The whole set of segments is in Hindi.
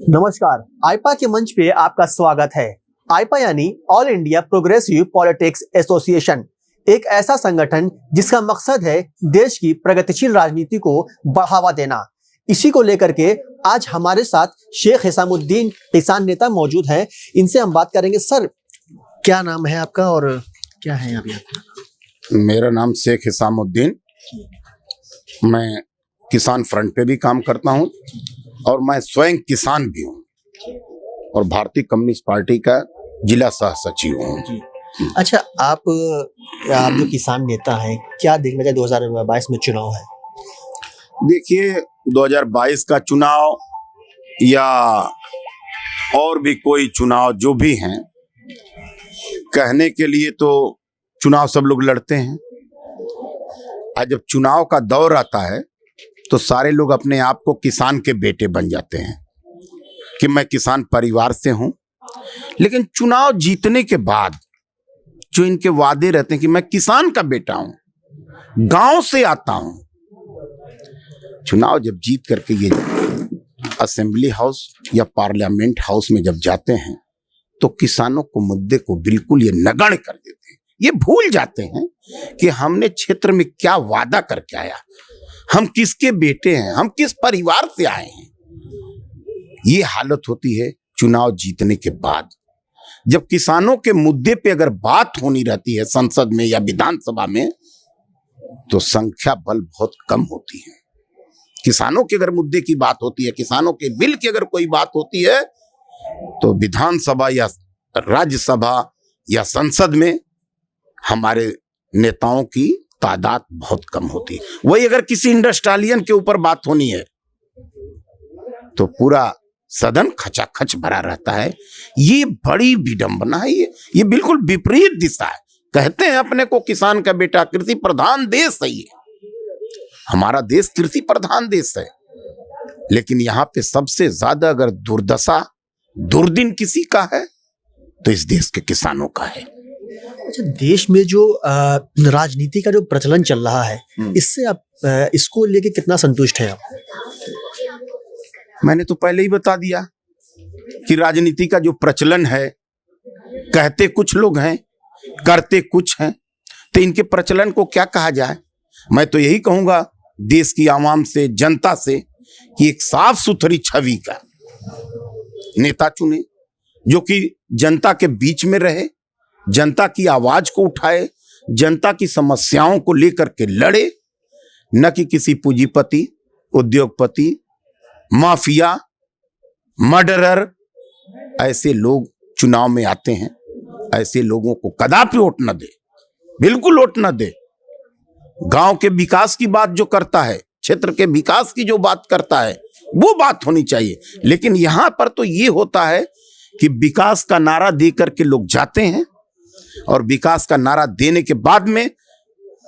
नमस्कार, आईपा के मंच पे आपका स्वागत है। आईपा यानी all India progressive politics association, एक ऐसा संगठन जिसका मकसद है देश की प्रगतिशील राजनीति को बढ़ावा देना। इसी को लेकर के आज हमारे साथ शेख हिसामुद्दीन किसान नेता मौजूद हैं। इनसे हम बात करेंगे। सर, क्या नाम है आपका और क्या है अभी आपका? मेरा नाम शेख हिसामुद्दीन, मैं किसान फ्रंट पे भी काम करता हूं और मैं स्वयं किसान भी हूं और भारतीय कम्युनिस्ट पार्टी का जिला सह सचिव हूं। अच्छा, आप जो किसान नेता हैं, क्या देखना चाहिए 2022 में चुनाव है? देखिए, 2022 का चुनाव या और भी कोई चुनाव जो भी हैं, कहने के लिए तो चुनाव सब लोग लड़ते हैं। आज जब चुनाव का दौर आता है तो सारे लोग अपने आप को किसान के बेटे बन जाते हैं कि मैं किसान परिवार से हूं। लेकिन चुनाव जीतने के बाद जो इनके वादे रहते हैं कि मैं किसान का बेटा हूं, गांव से आता हूं, चुनाव जब जीत करके ये असेंबली हाउस या पार्लियामेंट हाउस में जब जाते हैं तो किसानों को मुद्दे को बिल्कुल ये नगण्य कर देते हैं। ये भूल जाते हैं कि हमने क्षेत्र में क्या वादा करके आया, हम किसके बेटे हैं, हम किस परिवार से आए हैं। ये हालत होती है चुनाव जीतने के बाद। जब किसानों के मुद्दे पे अगर बात होनी रहती है संसद में या विधानसभा में, तो संख्या बल बहुत कम होती है। किसानों के अगर मुद्दे की बात होती है, किसानों के बिल की अगर कोई बात होती है, तो विधानसभा या राज्यसभा या संसद में हमारे नेताओं की तादाद बहुत कम होती है। वही अगर किसी इंडस्ट्रियलियन के ऊपर बात होनी है तो पूरा सदन खचाखच भरा रहता है। ये बड़ी विडंबना है। ये बिल्कुल विपरीत दिशा है। कहते हैं अपने को किसान का बेटा, कृषि प्रधान देश है ये, हमारा देश कृषि प्रधान देश है। लेकिन यहाँ पे सबसे ज्यादा अगर दुर्दशा, दुर्दिन किसी का है तो इस देश के किसानों का है। अच्छा, देश में जो राजनीति का जो प्रचलन चल रहा है, इससे आप इसको लेके कितना संतुष्ट हैं आप? मैंने तो पहले ही बता दिया कि राजनीति का जो प्रचलन है, कहते कुछ लोग हैं, करते कुछ हैं, तो इनके प्रचलन को क्या कहा जाए। मैं तो यही कहूंगा देश की आवाम से, जनता से, कि एक साफ सुथरी छवि का नेता चुने जो कि जनता के बीच में रहे, जनता की आवाज को उठाए, जनता की समस्याओं को लेकर के लड़े, न कि किसी पूंजीपति, उद्योगपति, माफिया, मर्डरर ऐसे लोग चुनाव में आते हैं। ऐसे लोगों को कदापि वोट न दे, बिल्कुल वोट न दे। गांव के विकास की बात जो करता है, क्षेत्र के विकास की जो बात करता है, वो बात होनी चाहिए। लेकिन यहां पर तो ये होता है कि विकास का नारा दे करके लोग जाते हैं और विकास का नारा देने के बाद में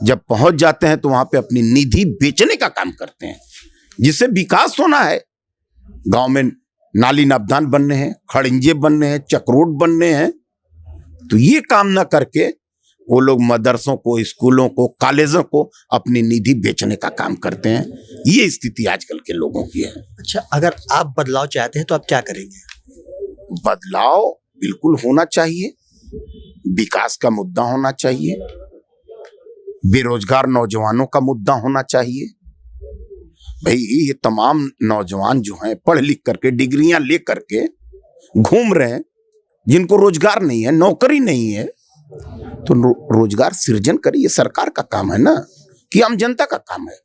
जब पहुंच जाते हैं तो वहां पे अपनी निधि बेचने का काम करते हैं। जिससे विकास होना है, गांव में नाली नबदान बनने हैं, खड़िंजे बनने हैं, चक्रोट बनने हैं, तो ये काम ना करके वो लोग मदरसों को, स्कूलों को, कॉलेजों को अपनी निधि बेचने का काम करते हैं। ये स्थिति आजकल के लोगों की है। अच्छा, अगर आप बदलाव चाहते हैं तो आप क्या करेंगे? बदलाव बिल्कुल होना चाहिए, विकास का मुद्दा होना चाहिए, बेरोजगार नौजवानों का मुद्दा होना चाहिए। भाई, ये तमाम नौजवान जो हैं पढ़ लिख करके, डिग्रियां ले करके घूम रहे हैं, जिनको रोजगार नहीं है, नौकरी नहीं है, तो रोजगार सृजन करिए। सरकार का काम है ना, कि आम जनता का काम है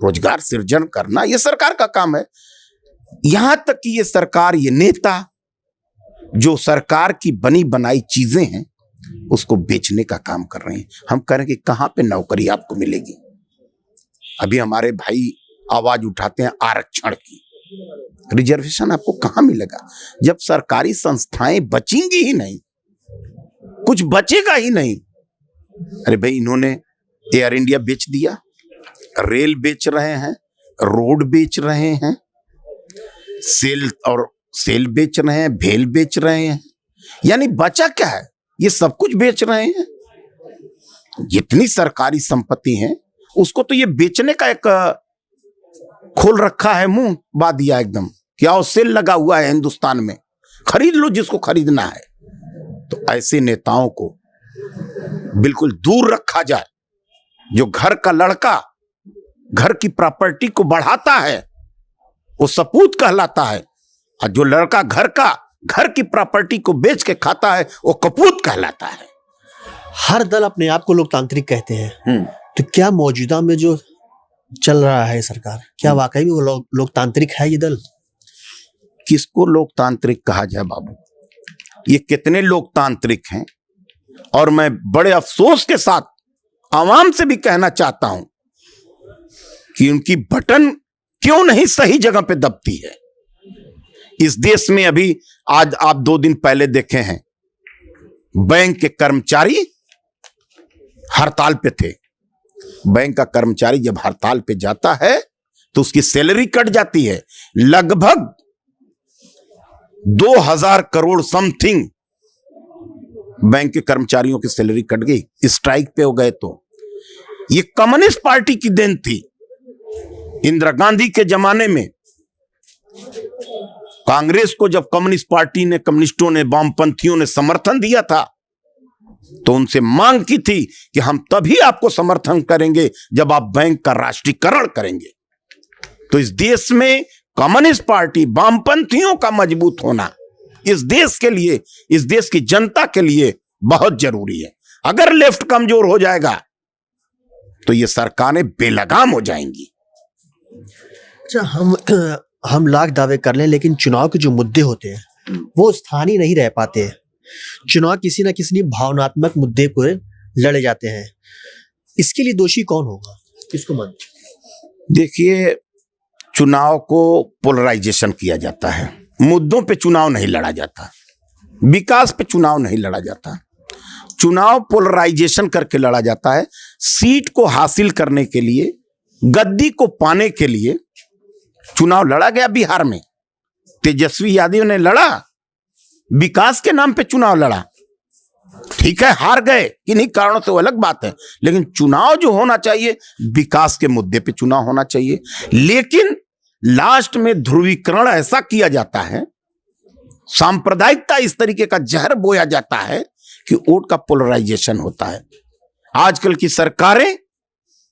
रोजगार सृजन करना, ये सरकार का काम है। यहां तक कि ये सरकार, ये नेता जो सरकार की बनी बनाई चीजें हैं उसको बेचने का काम कर रहे हैं। हम कह रहे हैं कि कहां पे नौकरी आपको मिलेगी। अभी हमारे भाई आवाज उठाते हैं आरक्षण की, रिजर्वेशन आपको कहां मिलेगा जब सरकारी संस्थाएं बचेंगी ही नहीं, कुछ बचेगा ही नहीं। अरे भाई, इन्होंने एयर इंडिया बेच दिया, रेल बेच रहे हैं, रोड बेच रहे हैं, सेल बेच रहे हैं, भेल बेच रहे हैं, यानी बचा क्या है? ये सब कुछ बेच रहे हैं। जितनी सरकारी संपत्ति है उसको तो ये बेचने का एक खोल रखा है, मुंह बा दिया एकदम क्या वो सेल लगा हुआ है हिंदुस्तान में, खरीद लो जिसको खरीदना है। तो ऐसे नेताओं को बिल्कुल दूर रखा जाए। जो घर का लड़का घर की प्रॉपर्टी को बढ़ाता है वो सपूत कहलाता है, और जो लड़का घर की प्रॉपर्टी को बेच के खाता है वो कपूत कहलाता है। हर दल अपने आप को लोकतांत्रिक कहते हैं, तो क्या मौजूदा में जो चल रहा है सरकार, क्या वाकई में वो लोकतांत्रिक है ये दल? किसको लोकतांत्रिक कहा जाए बाबू? ये कितने लोकतांत्रिक हैं। और मैं बड़े अफसोस के साथ आवाम से भी कहना चाहता हूं कि उनकी बटन क्यों नहीं सही जगह पे दबती है। इस देश में अभी आज आप 2 दिन पहले देखे हैं, बैंक के कर्मचारी हड़ताल पे थे। बैंक का कर्मचारी जब हड़ताल पे जाता है तो उसकी सैलरी कट जाती है। लगभग 2000 करोड़ समथिंग बैंक के कर्मचारियों की सैलरी कट गई, स्ट्राइक पे हो गए। तो ये कम्युनिस्ट पार्टी की देन थी। इंदिरा गांधी के जमाने में कांग्रेस को जब कम्युनिस्ट पार्टी ने, कम्युनिस्टों ने, वामपंथियों ने समर्थन दिया था तो उनसे मांग की थी कि हम तभी आपको समर्थन करेंगे जब आप बैंक का राष्ट्रीयकरण करेंगे। तो इस देश में कम्युनिस्ट पार्टी, वामपंथियों का मजबूत होना इस देश के लिए, इस देश की जनता के लिए बहुत जरूरी है। अगर लेफ्ट कमजोर हो जाएगा तो ये सरकारें बेलगाम हो जाएंगी। अच्छा, हम लाख दावे कर लें, लेकिन चुनाव के जो मुद्दे होते हैं वो स्थानीय नहीं रह पाते हैं। चुनाव किसी ना किसी भावनात्मक मुद्दे पर लड़े जाते हैं। इसके लिए दोषी कौन होगा, किसको मानते? देखिए, चुनाव को पोलराइजेशन किया जाता है। मुद्दों पे चुनाव नहीं लड़ा जाता, विकास पे चुनाव नहीं लड़ा जाता। चुनाव पोलराइजेशन करके लड़ा जाता है। सीट को हासिल करने के लिए, गद्दी को पाने के लिए चुनाव लड़ा गया। बिहार में तेजस्वी यादव ने लड़ा, विकास के नाम पे चुनाव लड़ा। ठीक है, हार गए किन्हीं कारणों से, वो अलग बात है। लेकिन चुनाव जो होना चाहिए, विकास के मुद्दे पे चुनाव होना चाहिए। लेकिन लास्ट में ध्रुवीकरण ऐसा किया जाता है, सांप्रदायिकता इस तरीके का जहर बोया जाता है कि वोट का पोलराइजेशन होता है। आजकल की सरकारें,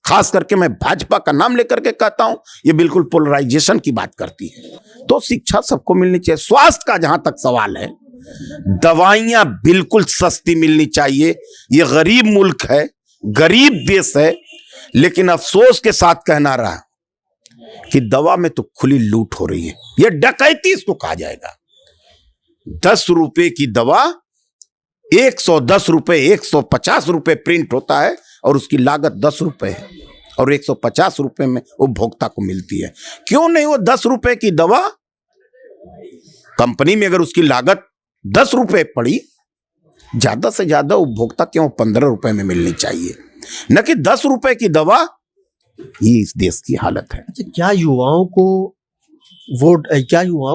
खास करके मैं भाजपा का नाम लेकर के कहता हूं, ये बिल्कुल पोलराइजेशन की बात करती है। तो शिक्षा सबको मिलनी चाहिए। स्वास्थ्य का जहां तक सवाल है, दवाइयां बिल्कुल सस्ती मिलनी चाहिए। ये गरीब मुल्क है, गरीब देश है, लेकिन अफसोस के साथ कहना रहा कि दवा में तो खुली लूट हो रही है। ये डकैती इसको कहा जाएगा। 10 रुपए की दवा 110 रुपए, 150 रुपए प्रिंट होता है और उसकी लागत 10 रुपए है, और 150 रुपए में उपभोक्ता को मिलती है। क्यों नहीं वो 10 रुपए की दवा कंपनी में, अगर उसकी लागत 10 रुपए पड़ी, ज्यादा से ज्यादा उपभोक्ता क्यों 15 रुपए में मिलनी चाहिए, न कि 10 रुपए की दवा। ये इस देश की हालत है। अच्छा, क्या युवाओं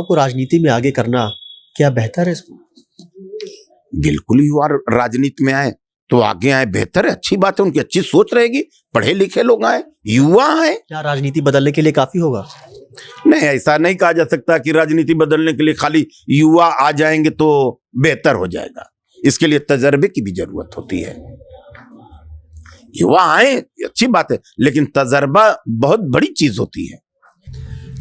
को राजनीति में आगे करना क्या बेहतर है? इसको बिल्कुल, युवा राजनीति में आए तो आगे आए, बेहतर है, अच्छी बात है। उनकी अच्छी सोच रहेगी, पढ़े लिखे लोग आए, युवा आए। क्या राजनीति बदलने के लिए काफी होगा? नहीं, ऐसा नहीं कहा जा सकता कि राजनीति बदलने के लिए खाली युवा आ जाएंगे तो बेहतर हो जाएगा। इसके लिए तजर्बे की भी जरूरत होती है। युवा आए, अच्छी बात है, लेकिन तजर्बा बहुत बड़ी चीज होती है।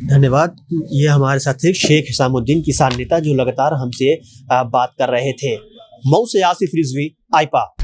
धन्यवाद। ये हमारे साथ थे शेख हिसामुद्दीन, किसान नेता, जो लगातार हमसे बात कर रहे थे। मऊ से आसिफ रिजवी, आइपा।